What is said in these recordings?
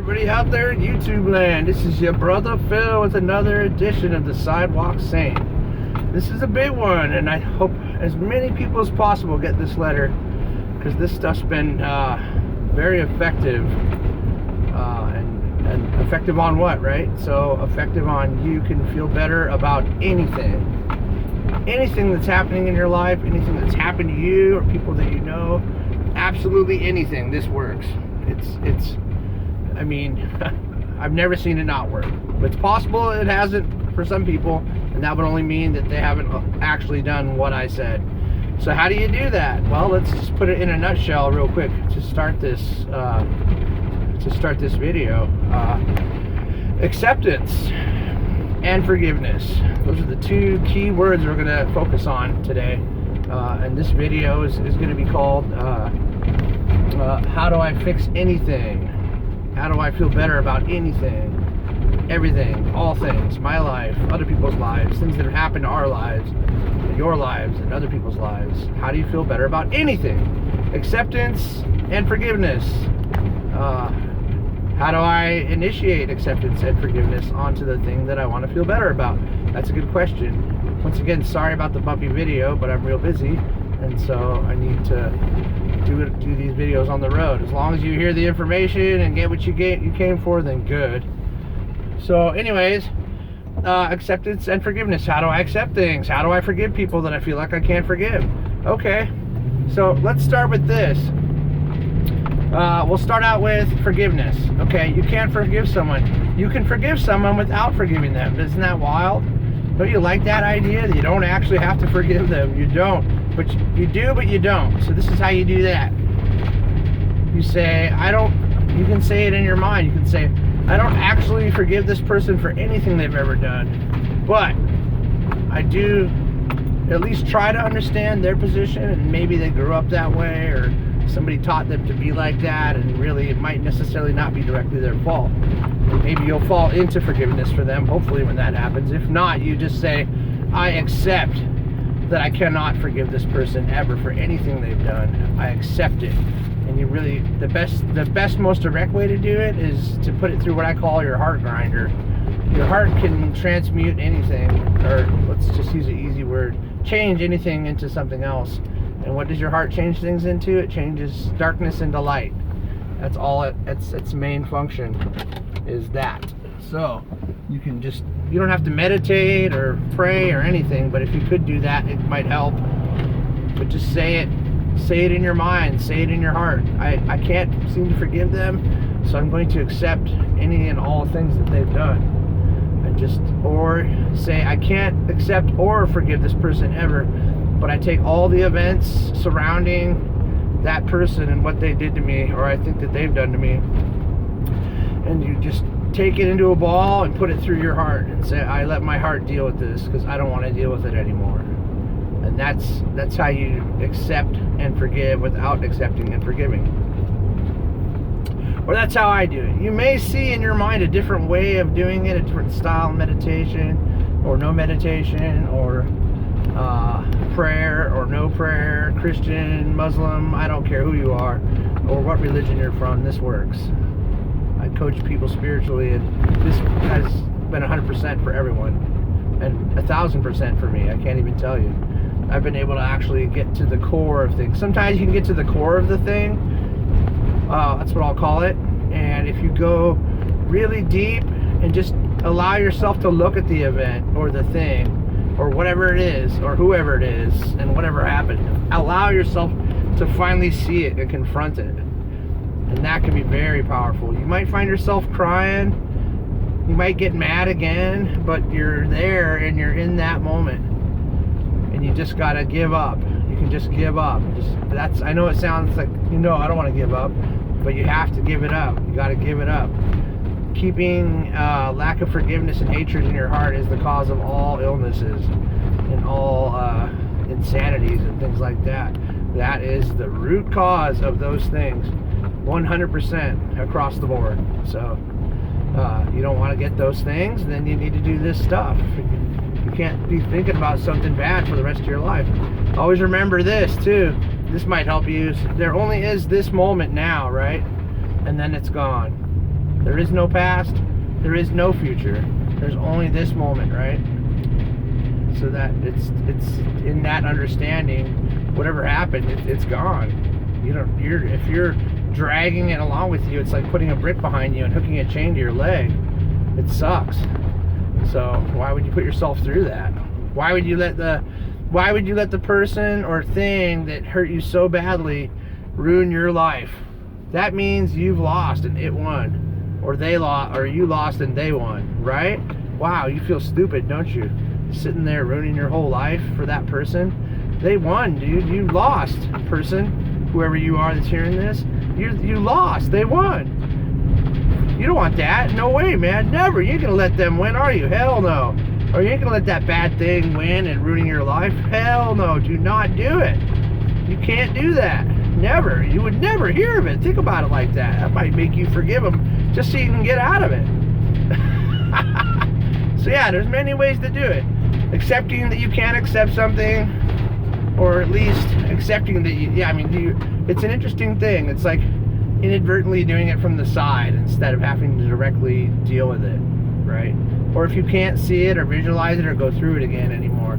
everybody out there in YouTube land. This is your brother Phil with another edition of the Sidewalk Saint. This is a big one, and I hope as many people as possible get this letter, because this stuff's been very effective. And effective on what, right? So effective on you can feel better about anything that's happening in your life, anything that's happened to you or people that you know. Absolutely anything. This works. It's I mean, I've never seen it not work, but it's possible it hasn't for some people, and that would only mean that they haven't actually done what I said. So how do you do that? Well, let's just put it in a nutshell real quick to start this video. Acceptance and forgiveness. Those are the two key words we're going to focus on today. And this video is going to be called How Do I Fix Anything? How do I feel better about anything? Everything, all things, my life, other people's lives, things that have happened to our lives, your lives, and other people's lives. How do you feel better about anything? Acceptance and forgiveness. How do I initiate acceptance and forgiveness onto the thing that I want to feel better about? That's a good question. Once again, sorry about the bumpy video, but I'm real busy, and so I need to do these videos on the road. As long as you hear the information and get what you came for, then good. So anyways, acceptance and forgiveness. How do I accept things? How do I forgive people that I feel like I can't forgive? Okay, so let's start with this. We'll start out with forgiveness. Okay, you can't forgive someone. You can forgive someone without forgiving them. Isn't that wild? Don't you like that idea that you don't actually have to forgive them? You don't, but you do, but you don't. So this is how you do that. You say, you can say it in your mind. You can say, I don't actually forgive this person for anything they've ever done, but I do at least try to understand their position, and maybe they grew up that way, or somebody taught them to be like that, and really it might necessarily not be directly their fault. Maybe you'll fall into forgiveness for them, hopefully, when that happens. If not, you just say, I accept that I cannot forgive this person ever for anything they've done. I accept it. And you really, the best, most direct way to do it is to put it through what I call your heart grinder. Your heart can transmute anything, or let's just use an easy word, change anything into something else. And what does your heart change things into? It changes darkness into light. That's all its main function is that. So you don't have to meditate or pray or anything, but if you could do that, it might help. But just say it in your mind, say it in your heart. I can't seem to forgive them, so I'm going to accept any and all things that they've done. Or say, I can't accept or forgive this person ever, but I take all the events surrounding that person and what they did to me, or I think that they've done to me, and you just take it into a ball and put it through your heart and say, I let my heart deal with this because I don't want to deal with it anymore. And that's how you accept and forgive without accepting and forgiving. Or that's how I do it. You may see in your mind a different way of doing it, a different style of meditation, or no meditation, or prayer or no prayer, Christian, Muslim, I don't care who you are or what religion you're from. This works. I coach people spiritually, and this has been 100% for everyone, and 1,000% for me. I can't even tell you. I've been able to actually get to the core of things. Sometimes you can get to the core of the thing. That's what I'll call it. And if you go really deep and just allow yourself to look at the event or the thing or whatever it is or whoever it is and whatever happened, allow yourself to finally see it and confront it. And that can be very powerful. You might find yourself crying. You might get mad again, but you're there and you're in that moment. And you just gotta give up. You can just give up. I know it sounds like, I don't want to give up, but you have to give it up. You gotta give it up. Keeping lack of forgiveness and hatred in your heart is the cause of all illnesses and all insanities and things like that. That is the root cause of those things, 100% across the board. So you don't want to get those things, then you need to do this stuff. You can't be thinking about something bad for the rest of your life. Always remember this too. This might help you. There only is this moment now, right? And then it's gone. There is no past. There is no future. There's only this moment, right? So that it's in that understanding, whatever happened, it's gone. If you're dragging it along with you, it's like putting a brick behind you and hooking a chain to your leg. It sucks. So why would you put yourself through that? Why would you let the person or thing that hurt you so badly ruin your life? That means you've lost and it won, or they lost, or you lost and they won, right? Wow, you feel stupid, don't you? Sitting there ruining your whole life for that person. They won, dude. You lost, person, whoever you are that's hearing this. You lost. They won. You don't want that. No way, man. Never. You ain't gonna let them win, are you? Hell no. Or you ain't gonna let that bad thing win and ruining your life? Hell no. Do not do it. You can't do that. Never. You would never hear of it. Think about it like that. That might make you forgive them just so you can get out of it. So yeah, there's many ways to do it. Accepting that you can't accept something, or at least accepting that it's an interesting thing. It's like inadvertently doing it from the side instead of having to directly deal with it, right? Or if you can't see it or visualize it or go through it again anymore,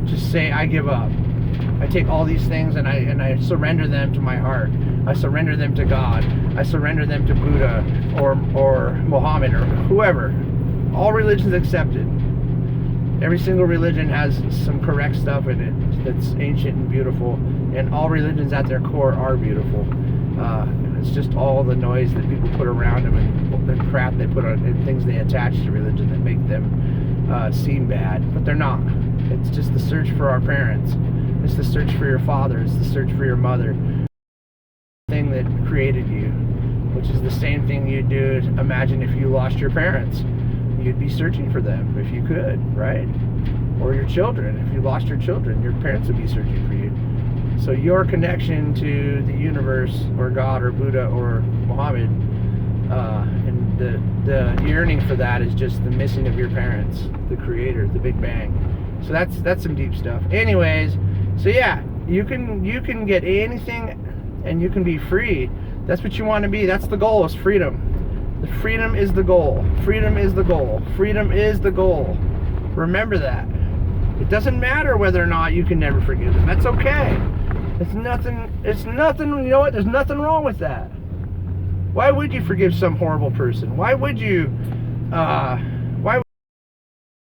just say, I give up. I take all these things and I surrender them to my heart. I surrender them to God. I surrender them to Buddha or Muhammad or whoever. All religions accepted. Every single religion has some correct stuff in it that's ancient and beautiful, and all religions at their core are beautiful. It's just all the noise that people put around them and crap they put on and things they attach to religion that make them seem bad, but they're not. It's just the search for our parents. It's the search for your father. It's the search for your mother. The thing that created you, which is the same thing you'd do. Imagine if you lost your parents. You'd be searching for them if you could, right? Or your children. If you lost your children, your parents would be searching for you. So your connection to the universe or God or Buddha or Muhammad, and the yearning for that is just the missing of your parents, the creator, the Big Bang. So that's some deep stuff. Anyways, so yeah, you can get anything and you can be free. That's what you want to be. That's the goal, is freedom. The freedom is the goal. Freedom is the goal. Freedom is the goal. Remember that. It doesn't matter whether or not you can never forgive them. That's okay. It's nothing, you know what? There's nothing wrong with that. Why would you forgive some horrible person? Why would you,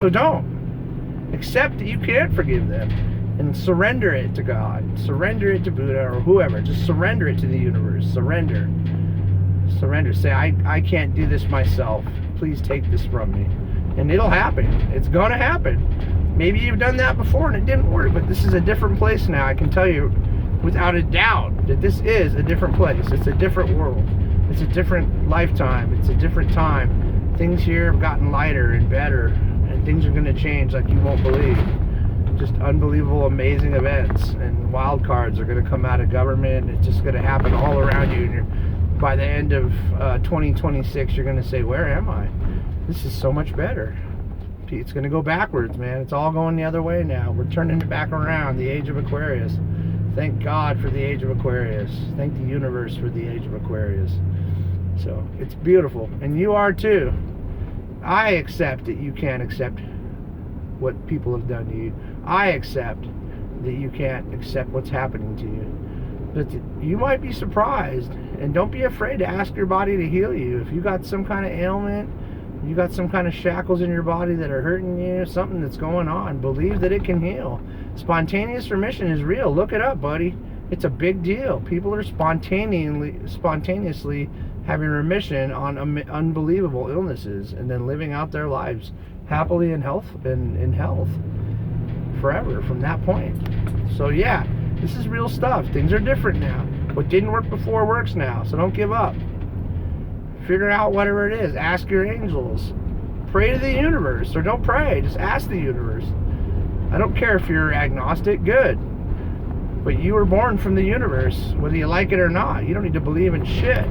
so don't. Accept that you can't forgive them and surrender it to God. Surrender it to Buddha or whoever. Just surrender it to the universe. Surrender. Say, I can't do this myself. Please take this from me. And it'll happen. It's gonna happen. Maybe you've done that before and it didn't work, but this is a different place now. I can tell you without a doubt that this is a different place. It's a different world. It's a different lifetime. It's a different time. Things here have gotten lighter and better, and things are gonna change like you won't believe. Just unbelievable, amazing events, and wild cards are gonna come out of government. It's just gonna happen all around you, and by the end of 2026, you're going to say, where am I? This is so much better. It's going to go backwards, man. It's all going the other way now. We're turning it back around, the age of Aquarius. Thank God for the age of Aquarius. Thank the universe for the age of Aquarius. So, it's beautiful. And you are too. I accept that you can't accept what people have done to you. I accept that you can't accept what's happening to you. But you might be surprised, and don't be afraid to ask your body to heal you. If you got some kind of ailment, you got some kind of shackles in your body that are hurting you, something that's going on, believe that it can heal. Spontaneous remission is real. Look it up, buddy. It's a big deal. People are spontaneously having remission on unbelievable illnesses and then living out their lives happily in health forever from that point. So yeah, this is real stuff. Things are different now. What didn't work before works now, so don't give up. Figure out whatever it is. Ask your angels. Pray to the universe, or don't pray. Just ask the universe. I don't care if you're agnostic, good. But you were born from the universe, whether you like it or not. You don't need to believe in shit.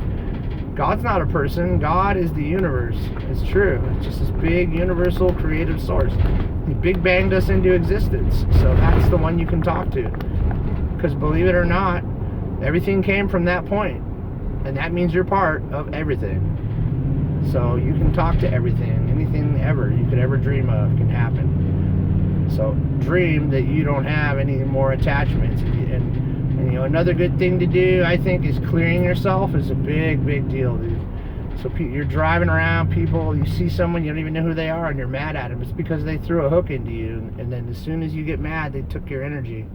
God's not a person. God is the universe. It's true. It's just this big, universal, creative source. He Big Banged us into existence. So that's the one you can talk to. Because believe it or not, everything came from that point. And that means you're part of everything. So you can talk to everything, anything ever you could ever dream of can happen. So dream that you don't have any more attachments. And you know, another good thing to do, I think, is clearing yourself is a big deal, dude. So you're driving around, people, you see someone, you don't even know who they are, and you're mad at them. It's because they threw a hook into you, and then as soon as you get mad, they took your energy.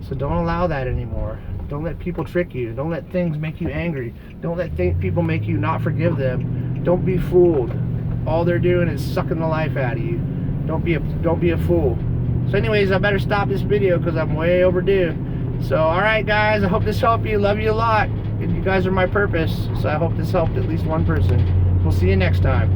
So don't allow that anymore. Don't let people trick you. Don't let things make you angry. Don't let people make you not forgive them. Don't be fooled. All they're doing is sucking the life out of you. Don't be a fool. So anyways, I better stop this video because I'm way overdue. So alright guys, I hope this helped you. Love you a lot. And you guys are my purpose. So I hope this helped at least one person. We'll see you next time.